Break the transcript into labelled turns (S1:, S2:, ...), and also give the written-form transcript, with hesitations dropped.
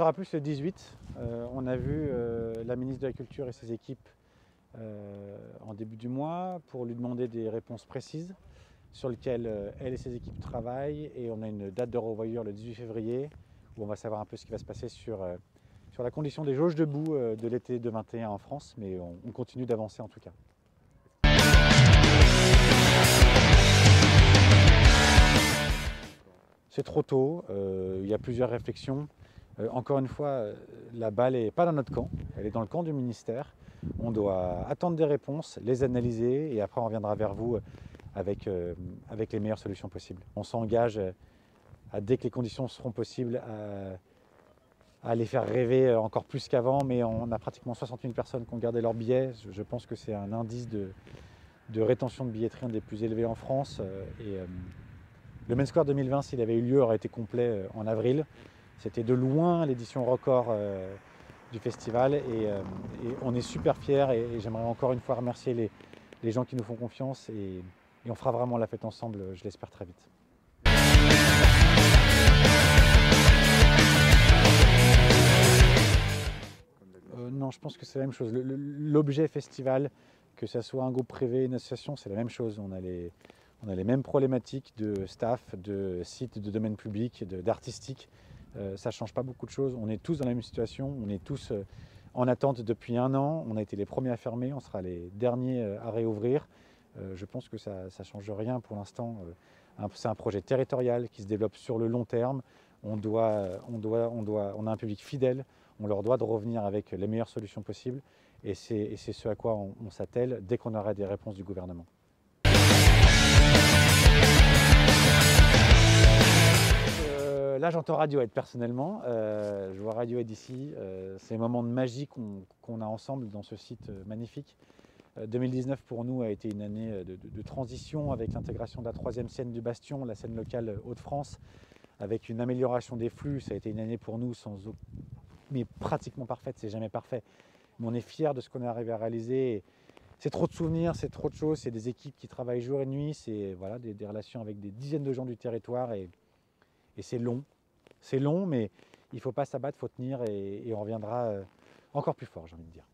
S1: saura plus le 18. On a vu la ministre de la Culture et ses équipes en début du mois pour lui demander des réponses précises sur lesquelles elle et ses équipes travaillent. Et on a une date de revoyure le 18 février où on va savoir un peu ce qui va se passer sur la condition des jauges debout de l'été 2021 en France. Mais on continue d'avancer en tout cas. C'est trop tôt, il y a plusieurs réflexions. Encore une fois, la balle n'est pas dans notre camp, elle est dans le camp du ministère. On doit attendre des réponses, les analyser et après on reviendra vers vous avec les meilleures solutions possibles. On s'engage dès que les conditions seront possibles à les faire rêver encore plus qu'avant, mais on a pratiquement 60 000 personnes qui ont gardé leur billet. Je pense que c'est un indice de rétention de billetterie un des plus élevés en France. Le Main Square 2020, s'il avait eu lieu, aurait été complet en avril. C'était de loin l'édition record du festival et on est super fiers et j'aimerais encore une fois remercier les gens qui nous font confiance et on fera vraiment la fête ensemble, je l'espère très vite. Non, je pense que c'est la même chose. L'objet festival, que ce soit un groupe privé, une association, c'est la même chose. On a les mêmes problématiques de staff, de sites, de domaine public, d'artistique. Ça ne change pas beaucoup de choses. On est tous dans la même situation. On est tous en attente depuis 1 an. On a été les premiers à fermer. On sera les derniers à réouvrir. Je pense que ça ne change rien pour l'instant. C'est un projet territorial qui se développe sur le long terme. On a un public fidèle. On leur doit de revenir avec les meilleures solutions possibles. Et c'est ce à quoi on s'attelle dès qu'on aura des réponses du gouvernement. Là, j'entends Radiohead personnellement. Je vois Radiohead ici. C'est un moment de magie qu'on a ensemble dans ce site magnifique. 2019 pour nous a été une année de transition avec l'intégration de la 3e scène du Bastion, la scène locale Hauts-de-France, avec une amélioration des flux. Ça a été une année pour nous mais pratiquement parfaite. C'est jamais parfait. Mais on est fiers de ce qu'on est arrivé à réaliser. C'est trop de souvenirs, c'est trop de choses. C'est des équipes qui travaillent jour et nuit. C'est voilà, des relations avec des dizaines de gens du territoire et c'est long. C'est long, mais il ne faut pas s'abattre, il faut tenir et on reviendra encore plus fort, j'ai envie de dire.